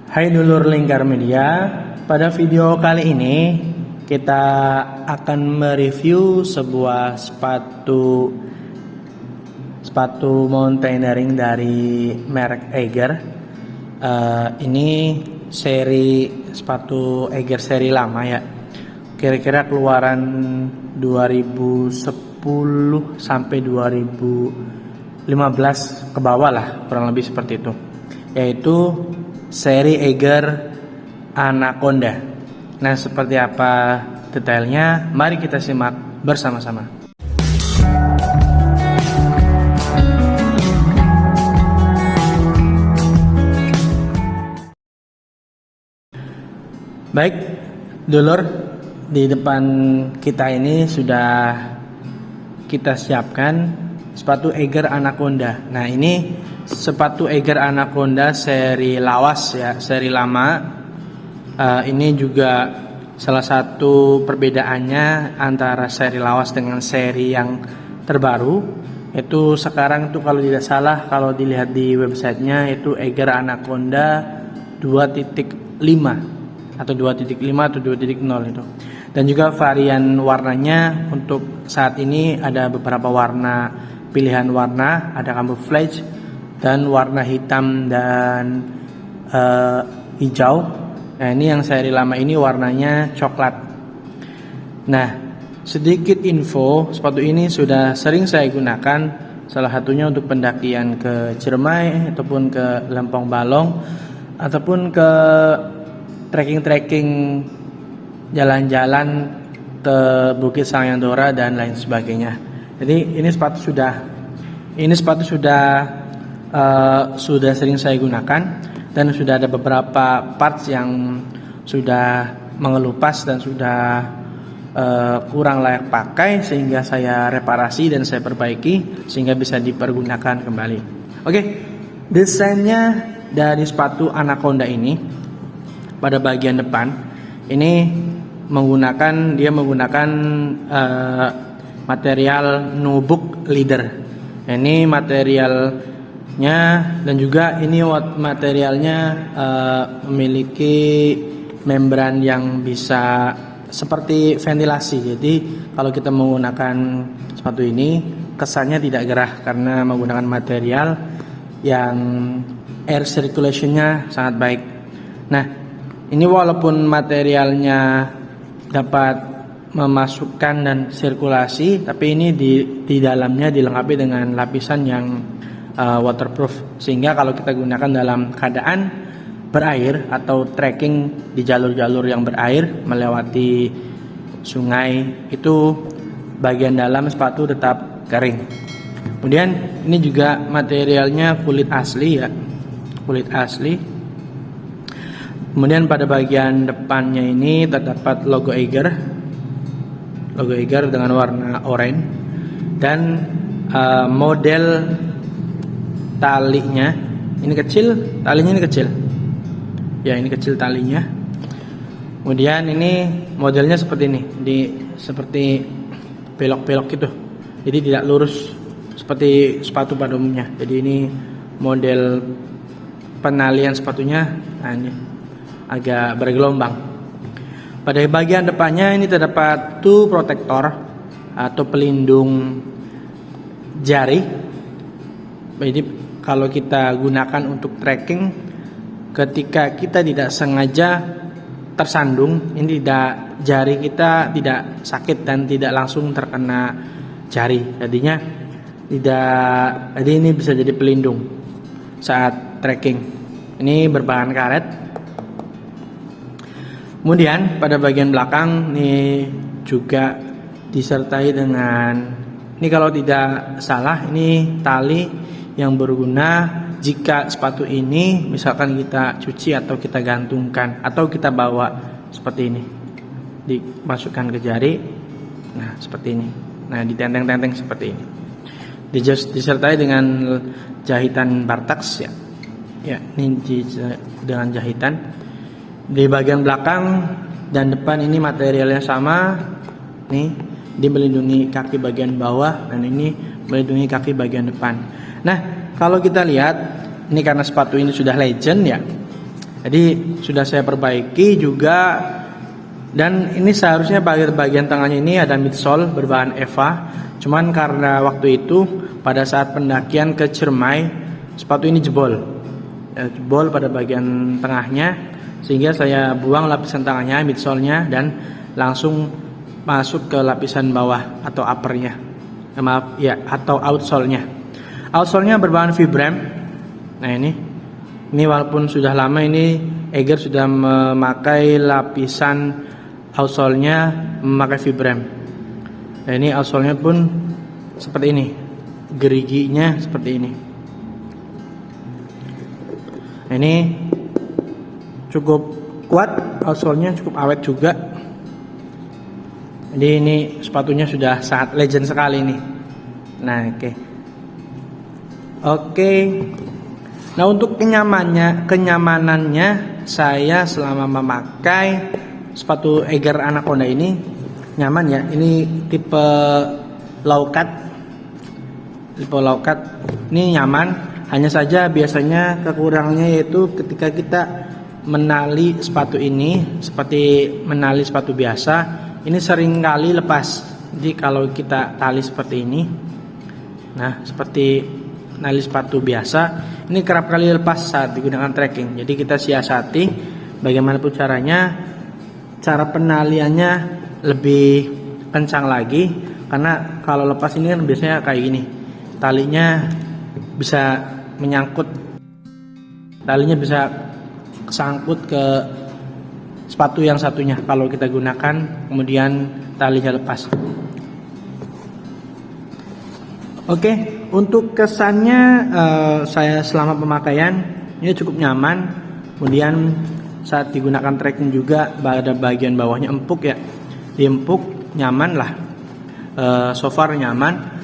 Hai dulur Lingkar Media, pada video kali ini kita akan mereview sebuah sepatu mountaineering dari merek Eiger. Ini sepatu Eiger seri lama ya, kira-kira keluaran 2010 sampai 2015 ke bawah lah, kurang lebih seperti itu, yaitu seri Eiger Anaconda. Nah, seperti apa detailnya? Mari kita simak bersama-sama. Baik, dulur, di depan kita ini sudah kita siapkan sepatu Eiger Anaconda. Nah, ini sepatu Eiger Anaconda seri lawas ya, seri lama. Ini juga salah satu perbedaannya antara seri lawas dengan seri yang terbaru. Itu sekarang tuh kalau tidak salah, kalau dilihat di websitenya itu Eiger Anaconda 2.5 atau 2.5 atau 2.0 itu. Dan juga varian warnanya untuk saat ini ada beberapa warna, pilihan warna, ada camouflage dan warna hitam dan hijau. Nah, ini yang seri lama ini warnanya coklat. Nah, sedikit info, sepatu ini sudah sering saya gunakan, salah satunya untuk pendakian ke Ciremai ataupun ke Lempong Balong ataupun ke trekking jalan-jalan ke Bukit Sangyandora dan lain sebagainya. Jadi ini sepatu sudah sering saya gunakan dan sudah ada beberapa parts yang sudah mengelupas dan sudah kurang layak pakai, sehingga saya reparasi dan saya perbaiki sehingga bisa dipergunakan kembali. Oke, desainnya dari sepatu Anaconda ini pada bagian depan ini menggunakan material nubuck leather. Ini materialnya dan juga ini materialnya memiliki membran yang bisa seperti ventilasi. Jadi kalau kita menggunakan sepatu ini kesannya tidak gerah karena menggunakan material yang air circulation-nya sangat baik. Nah, ini walaupun materialnya dapat memasukkan dan sirkulasi, tapi ini di dalamnya dilengkapi dengan lapisan yang waterproof, sehingga kalau kita gunakan dalam keadaan berair atau trekking di jalur-jalur yang berair melewati sungai, itu bagian dalam sepatu tetap kering. Kemudian ini juga materialnya kulit asli ya, kulit asli. Kemudian pada bagian depannya ini terdapat logo Eiger dengan warna oranye, dan model talinya ini kecil, ya, ini kecil talinya. Kemudian ini modelnya seperti ini, seperti belok-belok gitu, jadi tidak lurus seperti sepatu pada umumnya. Jadi ini model penalian sepatunya, nah ini agak bergelombang. Pada bagian depannya ini terdapat toe protector atau pelindung jari. Jadi kalau kita gunakan untuk trekking, ketika kita tidak sengaja tersandung, ini jari kita tidak sakit dan tidak langsung terkena jari. Jadi ini bisa jadi pelindung saat trekking. Ini berbahan karet. Kemudian pada bagian belakang ini juga disertai dengan, ini kalau tidak salah ini tali yang berguna jika sepatu ini misalkan kita cuci atau kita gantungkan atau kita bawa seperti ini, dimasukkan ke jari, nah seperti ini, nah ditenteng-tenteng seperti ini, disertai dengan jahitan Bartax ya, ini dengan jahitan. Di bagian belakang dan depan ini materialnya sama, nih dia melindungi kaki bagian bawah dan ini melindungi kaki bagian depan. Nah, kalau kita lihat ini karena sepatu ini sudah legend ya, Jadi sudah saya perbaiki juga. Dan ini seharusnya bagian tengahnya ini ada midsole berbahan EVA. Cuman karena waktu itu pada saat pendakian ke Ciremai, sepatu ini jebol pada bagian tengahnya, sehingga saya buang lapisan tengahnya, midsole-nya, dan langsung masuk ke lapisan bawah atau uppernya, atau outsole-nya. Outsole-nya berbahan Vibram. Nah ini walaupun sudah lama, ini Eiger sudah memakai lapisan outsole-nya memakai Vibram. Nah ini outsole-nya pun seperti ini, geriginya seperti ini. Nah ini cukup kuat, outsole-nya cukup awet juga. Jadi ini sepatunya sudah sangat legend sekali nih. Nah oke. Nah untuk kenyamanannya saya selama memakai sepatu Eiger Anaconda ini nyaman ya. Ini tipe low cut. Ini nyaman. Hanya saja biasanya kekurangannya yaitu ketika kita menali sepatu ini seperti menali sepatu biasa, ini sering kali lepas. Jadi kalau kita tali seperti ini, nah seperti nali sepatu biasa, ini kerap kali lepas saat digunakan trekking. Jadi kita siasati bagaimanapun caranya, cara penaliannya lebih kencang lagi, karena kalau lepas ini kan biasanya kayak gini, talinya bisa menyangkut, talinya bisa kesangkut ke sepatu yang satunya kalau kita gunakan kemudian talinya lepas. Oke, untuk kesannya saya selama pemakaian ini cukup nyaman. Kemudian saat digunakan trekking juga pada bagian bawahnya empuk ya, empuk, nyaman lah. So far nyaman.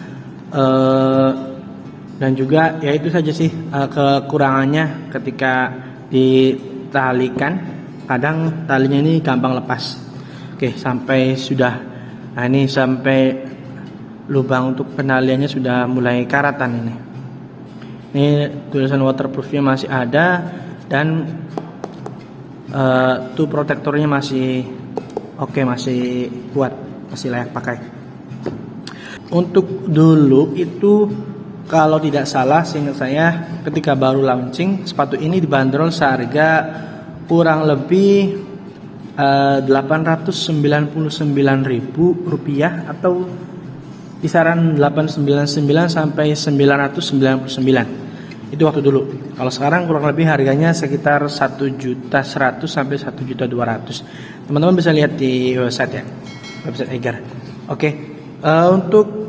Dan juga ya itu saja sih kekurangannya ketika ditalikan, kadang talinya ini gampang lepas. Oke, sampai sudah, nah ini sampai lubang untuk penaliannya sudah mulai karatan ini. Ini tulisan waterproofnya masih ada, dan tuh protektornya masih oke, masih kuat, masih layak pakai. Untuk dulu itu kalau tidak salah seingat saya ketika baru launching sepatu ini dibanderol seharga kurang lebih Rp899.000 atau kisaran 899 sampai 999. Itu waktu dulu. Kalau sekarang kurang lebih harganya sekitar 1.100.000 sampai 1.200.000. Teman-teman bisa lihat di website ya, website Eiger. Oke. Untuk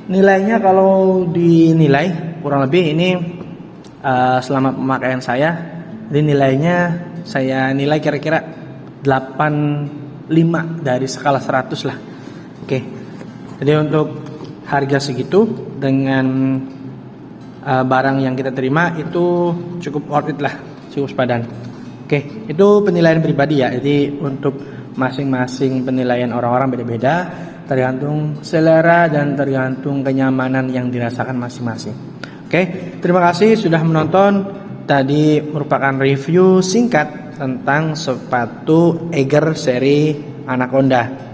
nilainya, kalau dinilai kurang lebih ini selama pemakaian saya, jadi nilainya saya nilai kira-kira 85 dari skala 100 lah. Oke. Jadi untuk harga segitu dengan barang yang kita terima itu cukup worth it lah, cukup sepadan. Oke, itu penilaian pribadi ya. Jadi untuk masing-masing penilaian orang-orang beda-beda, tergantung selera dan tergantung kenyamanan yang dirasakan masing-masing. Oke, terima kasih sudah menonton. Tadi merupakan review singkat tentang sepatu Eiger seri Anaconda.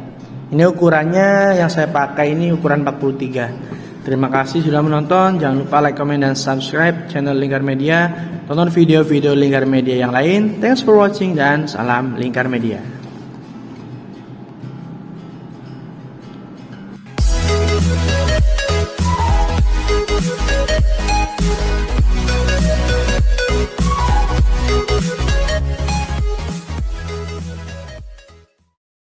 Ini ukurannya yang saya pakai ini ukuran 43. Terima kasih sudah menonton. Jangan lupa like, comment, dan subscribe channel Lingkar Media. Tonton video-video Lingkar Media yang lain. Thanks for watching dan salam Lingkar Media.